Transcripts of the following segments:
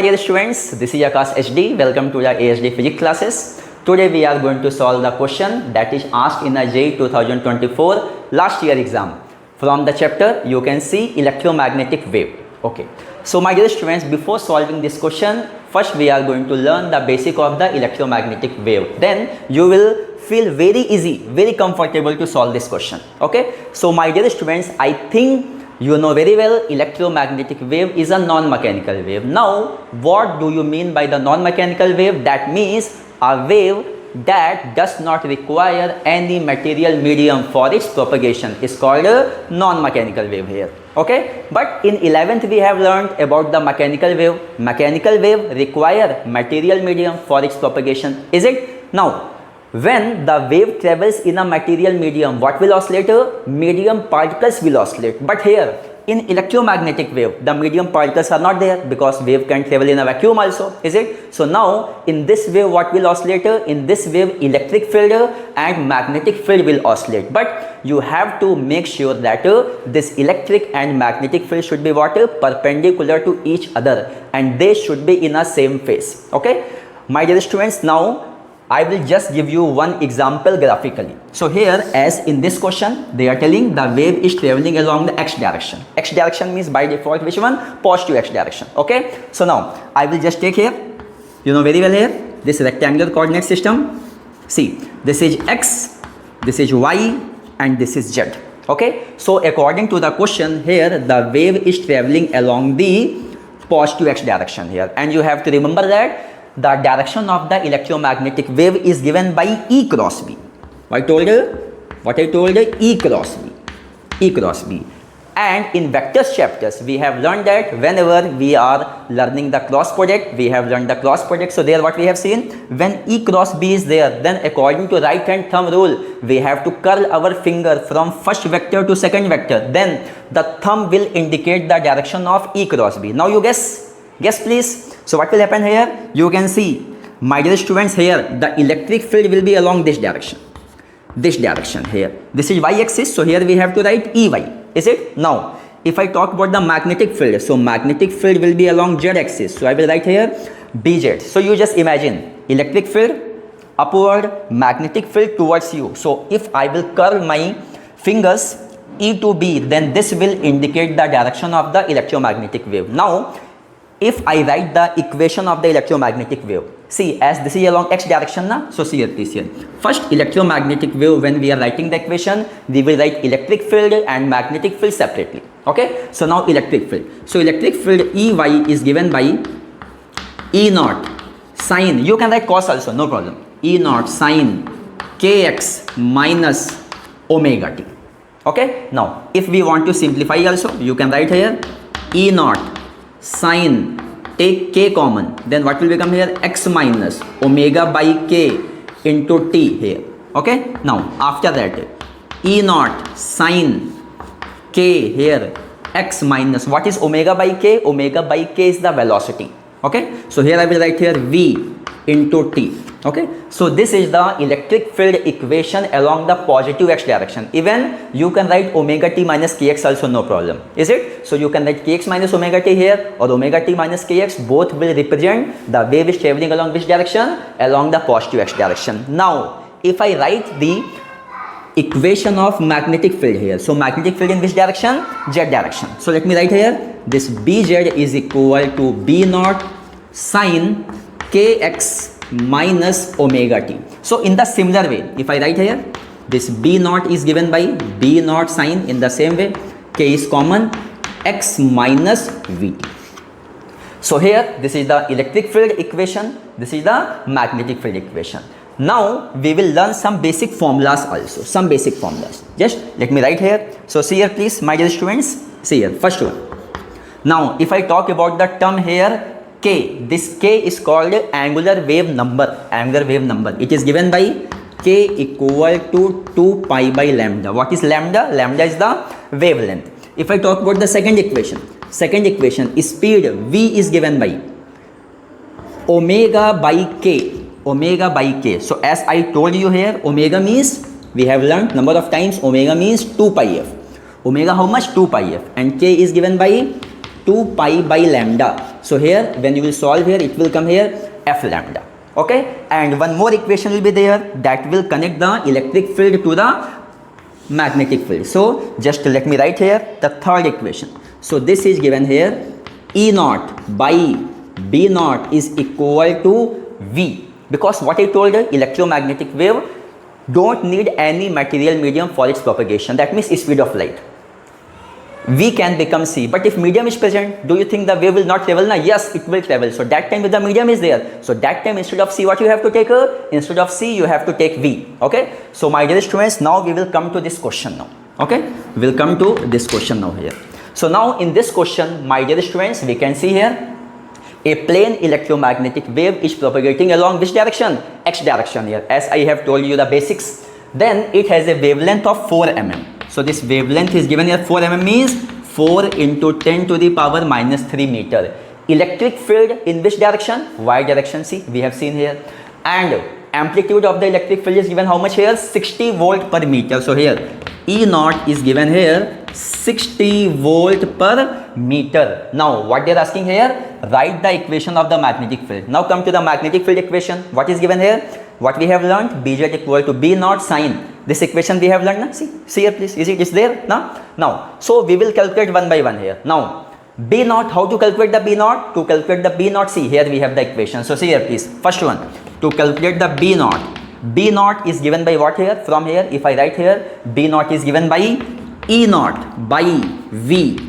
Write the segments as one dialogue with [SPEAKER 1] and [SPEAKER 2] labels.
[SPEAKER 1] dear students, this is Akash HD. Welcome to the ASD Physics classes. Today we are going to solve the question that is asked in a JEE 2024 last year exam. From the chapter you can see electromagnetic wave. Okay. So my dear students, before solving this question, first we are going to learn the basic of the electromagnetic wave. Then you will feel very easy, very comfortable to solve this question. Okay. So my dear students, I think you know very well electromagnetic wave is a non-mechanical wave. Now, what do you mean by the non-mechanical wave? That means a wave that does not require any material medium for its propagation is called a non-mechanical wave here. Okay, but in 11th we have learned about the mechanical wave. Mechanical wave require material medium for its propagation, is it? Now, when the wave travels in a material medium, what will oscillate? Medium particles will oscillate. But here in electromagnetic wave, the medium particles are not there because wave can travel in a vacuum also, is it? So now in this wave what will oscillate? In this wave electric field and magnetic field will oscillate. But you have to make sure that this electric and magnetic field should be what? Perpendicular to each other, and they should be in a same phase. Okay, my dear students, now I will just give you one example graphically. So here, as in this question, they are telling the wave is traveling along the x direction. X direction means by default which one? Positive x direction. Okay. So now I will just take here, you know very well here, this rectangular coordinate system. See, this is x, this is y, and this is z. Okay. So according to the question here, the wave is traveling along the positive x direction here, and you have to remember that the direction of the electromagnetic wave is given by E cross B. I told you, what I told you, E cross B. E cross B. And in vectors chapters, we have learned that whenever we are learning the cross product, we have learned the cross product. So there what we have seen, when E cross B is there, then according to right hand thumb rule, we have to curl our finger from first vector to second vector. Then the thumb will indicate the direction of E cross B. Now you guess please. So what will happen here? You can see, my dear students, here the electric field will be along this direction. This direction here. This is y-axis. So here we have to write EY. Is it? Now, if I talk about the magnetic field, so magnetic field will be along z-axis. So I will write here BZ. So you just imagine electric field upward, magnetic field towards you. So if I will curl my fingers E to B, then this will indicate the direction of the electromagnetic wave. Now, if I write the equation of the electromagnetic wave, see, as this is along x direction now, so see here please here. First electromagnetic wave, when we are writing the equation, we will write electric field and magnetic field separately. Okay, so now electric field. So electric field EY is given by E naught sine, you can write cos also, no problem. E naught sine kx minus omega t. Okay, now if we want to simplify also, you can write here E naught sine, take k common, then what will become here? X minus omega by k into t here. Okay, now after that E naught sine k here, x minus, what is omega by k? Omega by k is the velocity. Okay, so here I will write here v into t. Okay, so this is the electric field equation along the positive x direction. Even you can write omega t minus kx also, no problem, is it? So you can write kx minus omega t here or omega t minus kx, both will represent the wave is traveling along which direction? Along the positive x direction. Now if I write the equation of magnetic field here, so magnetic field in which direction? Z direction. So let me write here, this Bz is equal to B naught sine kx minus omega t. So in the similar way, if I write here, this B naught is given by B naught sine, in the same way k is common, x minus vt. So here this is the electric field equation, this is the magnetic field equation. Now we will learn some basic formulas also, some basic formulas. Just let me write here. So see here please, my dear students, see here, first one. Now if I talk about the term here k, this k is called angular wave number. Angular wave number, it is given by k equal to 2 pi by lambda. What is lambda? Lambda is the wavelength. If I talk about the second equation is speed, v is given by omega by k. Omega by k. So as I told you here, omega means, we have learned number of times, omega means 2 pi f. Omega how much? 2 pi f, and k is given by 2 pi by lambda. So here when you will solve here, it will come here f lambda. Okay, and one more equation will be there that will connect the electric field to the magnetic field. So just let me write here the third equation. So this is given here, E naught by B naught is equal to V, because what I told you, electromagnetic wave don't need any material medium for its propagation. That means speed of light. V can become C, but if medium is present, do you think the wave will not travel? Na? Yes, it will travel. So that time if the medium is there, so that time instead of C, what you have to take? Instead of C, you have to take V. Okay. So my dear students, now we will come to this question now. Okay. We will come to this question now here. So now in this question, my dear students, we can see here a plane electromagnetic wave is propagating along which direction? X direction here. As I have told you the basics. Then it has a wavelength of 4 mm. So this wavelength is given here, 4 mm means 4 into 10 to the power minus 3 meter. Electric field in which direction? Y direction. See, we have seen here. And amplitude of the electric field is given how much here? 60 volt per meter. So here E naught is given here 60 volt per meter. Now what they are asking here? Write the equation of the magnetic field. Now come to the magnetic field equation. What is given here? What we have learned? Bz equal to B naught sine. This equation we have learned. Na? See here please. Is there? Now, so we will calculate one by one here. Now B naught, how to calculate the B naught? To calculate the B naught, see here we have the equation. So see here please. First one, to calculate the B naught. B naught is given by what here? From here, if I write here, B naught is given by E naught by V.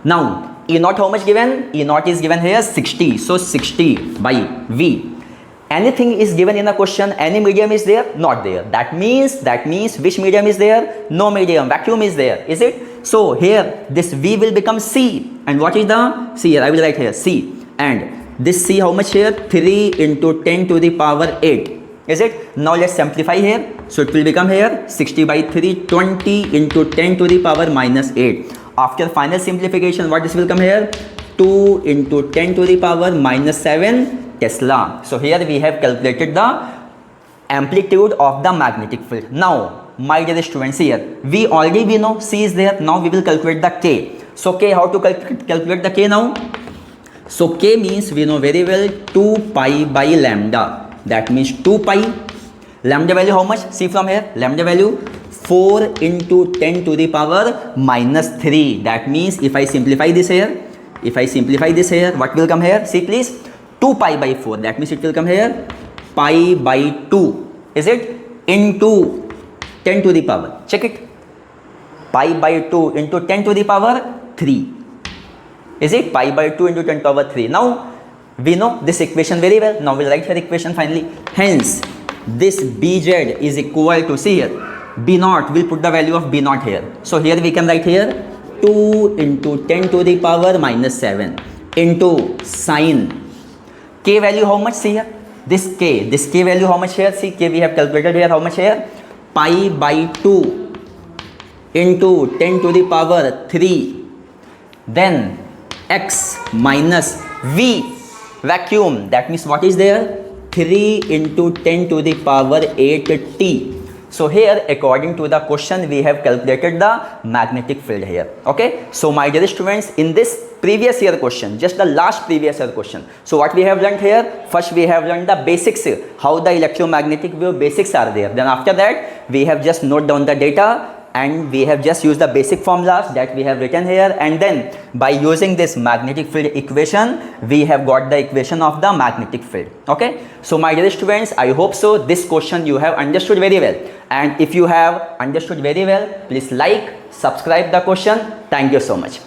[SPEAKER 1] Now E naught how much given? E naught is given here 60. So 60 by V. Anything is given in a question, any medium is there? Not there. That means which medium is there? No medium, vacuum is there, is it? So here this V will become C. And what is the C here? I will write here C. And this C how much here? 3 into 10 to the power 8. Is it? Now let's simplify here. So it will become here 60 by 3, 20 into 10 to the power minus 8. After final simplification, what this will come here? 2 into 10 to the power minus 7 Tesla. So here we have calculated the amplitude of the magnetic field. Now my dear students, here we know C is there. Now we will calculate the K. So K, how to calculate the K now? So K means we know very well 2 pi by lambda. That means 2 pi. Lambda value how much? See from here. Lambda value 4 into 10 to the power minus 3. That means if I simplify this here, what will come here? See please. 2 pi by 4. That means it will come here pi by 2. Is it? Into 10 to the power. Check it. Pi by 2 into 10 to the power 3. Is it? Pi by 2 into 10 to the power 3. Now we know this equation very well. Now we'll write here equation finally. Hence this Bz is equal to, see here, B naught, we'll put the value of B naught here. So here we can write here 2 into 10 to the power minus 7 into sine. K value how much? See here. This K value how much here? See, K we have calculated here how much here? Pi by 2 into 10 to the power 3. Then X minus V, vacuum. That means what is there? 3 into 10 to the power 8t. So here according to the question we have calculated the magnetic field here. Okay. So my dear students, in this previous year question, just the last previous year question. So what we have learned here? First we have learned the basics, how the electromagnetic wave basics are there. Then after that we have just note down the data and we have just used the basic formulas that we have written here, and then by using this magnetic field equation we have got the equation of the magnetic field. Okay. So my dear students, I hope so this question you have understood very well, and if you have understood very well, please like, subscribe the question. Thank you so much.